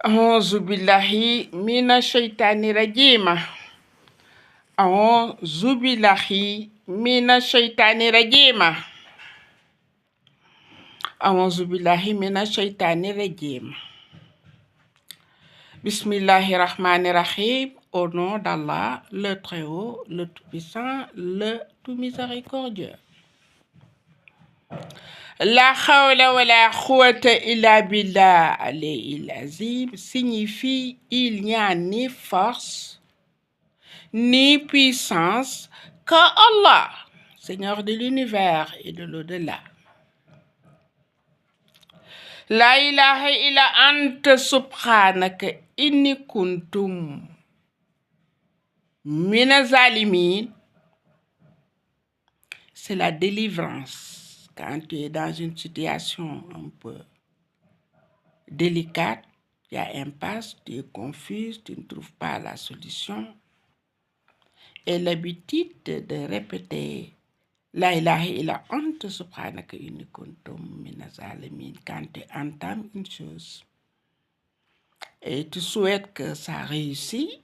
أعوذ بالله من الشيطان الرجيم أعوذ بالله من الشيطان الرجيم أعوذ بالله من الشيطان الرجيم بسم الله الرحمن الرحيم. Au nom d'Allah, le Très-Haut, le Tout-Puissant, le Tout-Miséricordieux. La hawla wa la quwwata illa billah alayhil azim signifie il n'y a ni force ni puissance qu'Allah, Seigneur de l'univers et de l'au-delà. La ilaha illa anta subhanaka inni kuntum mina zalimin. C'est la délivrance quand tu es dans une situation un peu délicate, il y a impasse, tu es confuse, tu ne trouves pas la solution. Et l'habitude de répéter La ilaha illa anta subhanaka inni kuntum mina zalimin quand tu entames une chose et tu souhaites que ça réussisse,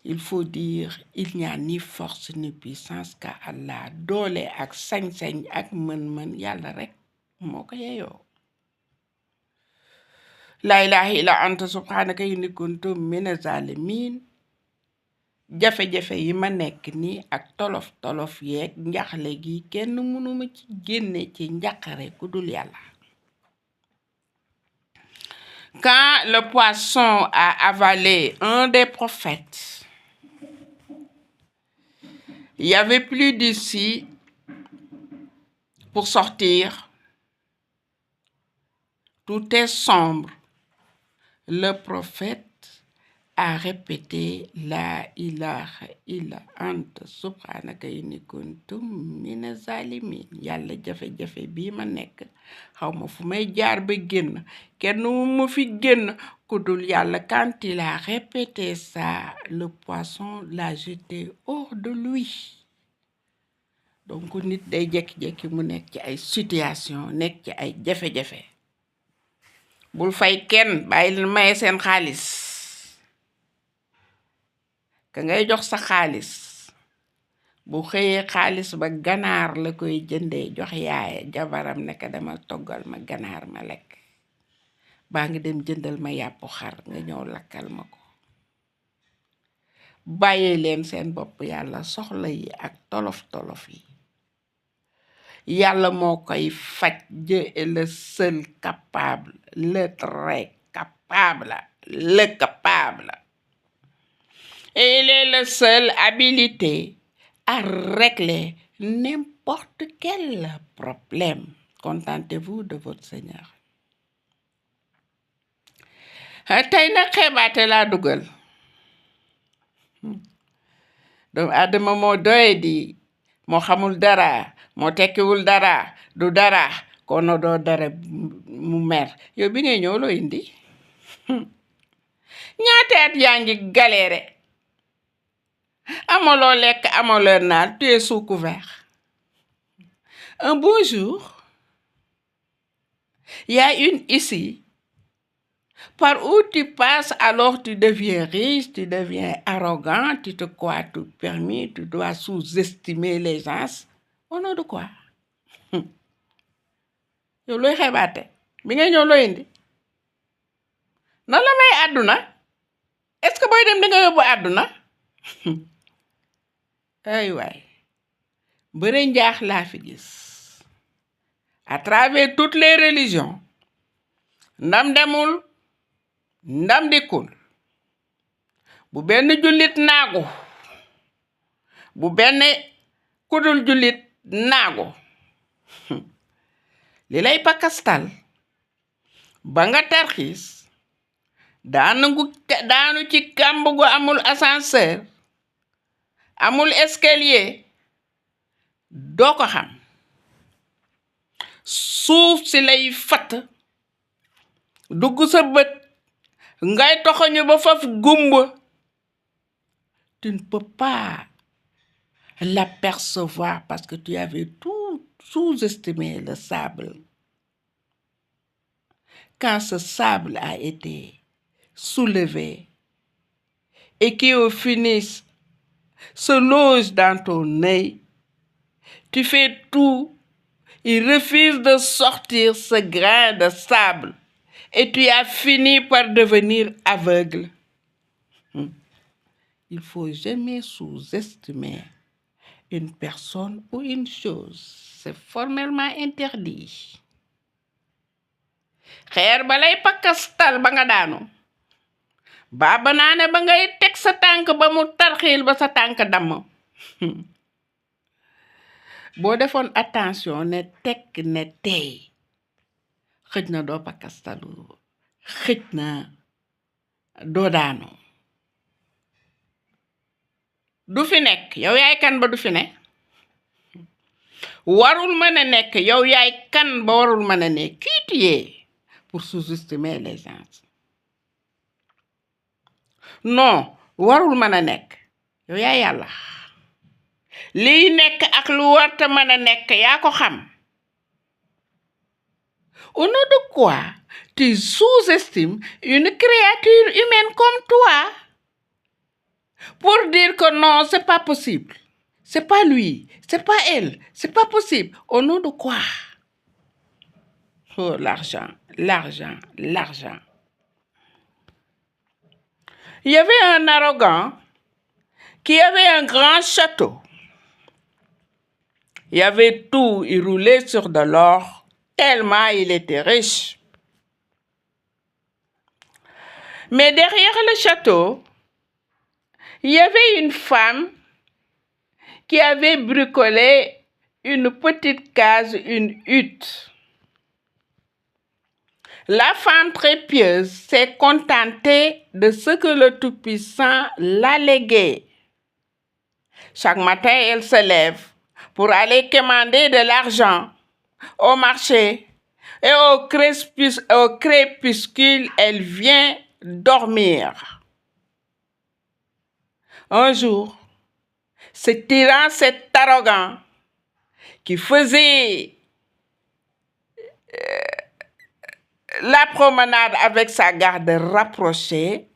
il faut dire il n'y a ni force ni puissance qu'à Allah. Doole ak sañ-sañ ak mën-mën yàlla rek moo ko yeyoo. La ilaha illa anta subhanaka inni kuntum mina zalimin. Jafe-jafe yi ma nekk nii ak tolof-tolof yeeg njaxle gi kenn mënuma ci génne ci njaqare ku dul yàlla. Quand le poisson a avalé un des prophètes, il n'y avait plus d'issue pour sortir. Tout est sombre. Le prophète a répété La ilaha illa anta subhanaka inni kuntum mina zalimin. Yàlla jafe-jafe bii ma nekk xaw ma fu may jaar ba génn kenn mu fi génn ku dul yàlla. Quand il a répété ça, le poisson l'a jeté hors de lui. Donc nit day jekki-jekki mu nekk ci ay situation nekk ci ay jafe-jafe. Bul fay kenn bàyyi leen maye seen xaalis. ka ngay jox sa xaalis bu xëyee xaalis ba ganaar la koy jëndee jox yaaya jabaram ne ka dama toggal ma ganaar ma lekk baa ngi dem jëndal ma yàppu xar nga ñëw lakkal ma ko. Bàyyee leen seen bopp yàlla soxla yi ak tolof-tolof yi. Yàlla moo koy faj. Dieu est le seul capable, le très capable, le capable. Et il est le seul habilité à régler n'importe quel problème. Contentez-vous de votre Seigneur. Tey nag xeebaate laa dugal. Doomu Aadama moo doyadi, moo xamul dara, moo tekkiwul dara, du dara, kono doo dara mu mer. Yow bi ngay ñëw loo indi? Ñaata at yaa ngi galéré. Amoloo lekk amoloo naan, tu es sous couvert. Un beau jour, il y a une issue. Par où tu passes, alors tu deviens riche, tu deviens arrogant, tu te crois tout permis, tu dois sous-estimer les gens. Au nom de quoi? Yow looy xebaate bi ngay ñëw loo indi? Nan la may àdduna? Est-ce que booy dem di nga yóbbu àdduna? Ay waay bëre njaax laa fi gis à travers toutes les religions. Ndam demul ndam dikkul bu benn jullit naagu bu benn kudul jullit naagu li lay pakastal ba nga tarxiis daanu ci kàmb gu amul ascenseur amul escalier doo ko xam. Suuf si lay fatt dugg sa bët ngay toxoñu ba faf gumba. Tu ne peux pas l'apercevoir parce que tu avais tout sous-estimé le sable. Quand ce sable a été soulevé et qui au finish se loge dans ton œil, tu fais tout, il refuse de sortir ce grain de sable et tu as fini par devenir aveugle. Il faut jamais sous-estimer une personne ou une chose. C'est formellement interdit. Xeer ba lay pakastal ba nga daanu. Ba banaane ba ngay teg sa tànk ba mu tarxiil ba sa tànk damm. Boo defoon attention ne tekk ne tey xëj na doo pakastalu, xëj na doo daanu. Du fi nekk yow yaay kan ba du fi ne. Warul mën a nekk yow yaay kan ba warul mën a nekk. Qui tu es pour sous-estimer les gens? Non, warul mën a nekk yow yaay yàlla. Liy nekk ak lu warta mën a nekk yaa ko xam. Au nom de quoi tu sous-estimes une créature humaine comme toi pour dire que non, c'est pas possible. C'est pas lui, c'est pas elle, c'est pas possible. Au nom de quoi? Oh, l'argent, l'argent, l'argent. Il y avait un arrogant qui avait un grand château. Il y avait tout, il roulait sur de l'or, tellement il était riche. Mais derrière le château, il y avait une femme qui avait bricolé une petite case, une hutte. La femme très pieuse s'est contentée de ce que le Tout-Puissant l'a légué. Chaque matin, elle se lève pour aller commander de l'argent au marché et au crépuscule, elle vient dormir. Un jour, ce tyran, cet arrogant qui faisait la promenade avec sa garde rapprochée,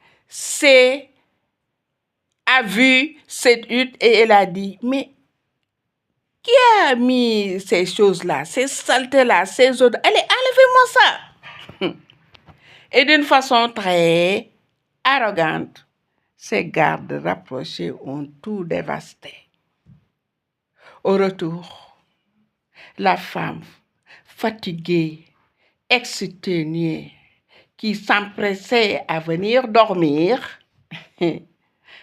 a vu cette hutte et elle a dit, mais qui a mis ces choses-là, ces saletés-là, ces odeurs? Allez, enlevez-moi ça. Et d'une façon très arrogante, ces gardes rapprochés ont tout dévasté. Au retour, la femme, fatiguée, exténuée, qui s'empressait à venir dormir,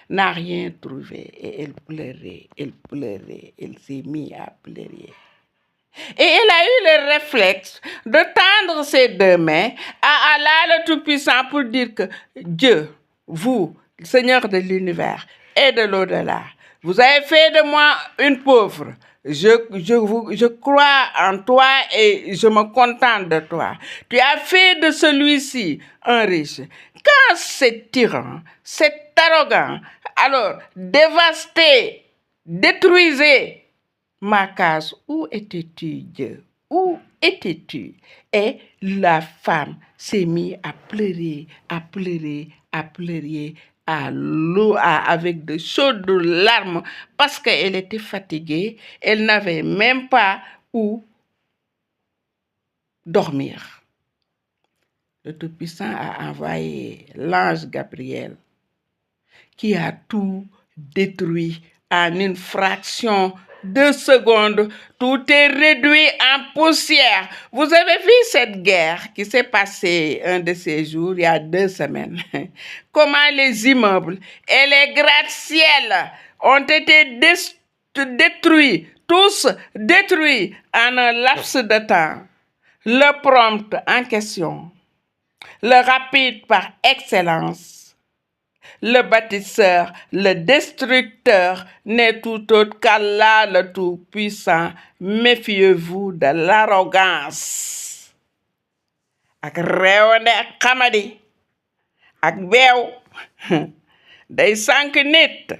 n'a rien trouvé et elle pleurait, elle s'est mise à pleurer. Et elle a eu le réflexe de tendre ses deux mains à Allah le Tout-Puissant pour dire que Dieu, vous, le Seigneur de l'univers et de l'au-delà, vous avez fait de moi une pauvre. Je crois en toi et je me contente de toi. Tu as fait de celui-ci un riche. Quand cet tyran, cet arrogant, alors dévasté, détruisait ma case, où étais-tu, Dieu? Où étais-tu? Et la femme s'est mise à pleurer, à pleurer, à pleurer, à l'eau, avec de chaudes larmes, parce qu'elle était fatiguée, elle n'avait même pas où dormir. Le Tout-Puissant a envoyé l'ange Gabriel, qui a tout détruit en une fraction de seconde. Tout est réduit en poussière. Vous avez vu cette guerre qui s'est passée un de ces jours, il y a 2 semaines. Comment les immeubles et les gratte-ciels ont été détruits, tous détruits en un laps de temps. Le prompt en question, le rapide par excellence, le bâtisseur, le destructeur n'est tout autre qu'Allah le Tout-Puissant. Méfiez-vous de l'arrogance. Ak réewande ak xamadi ak beew day sànk nit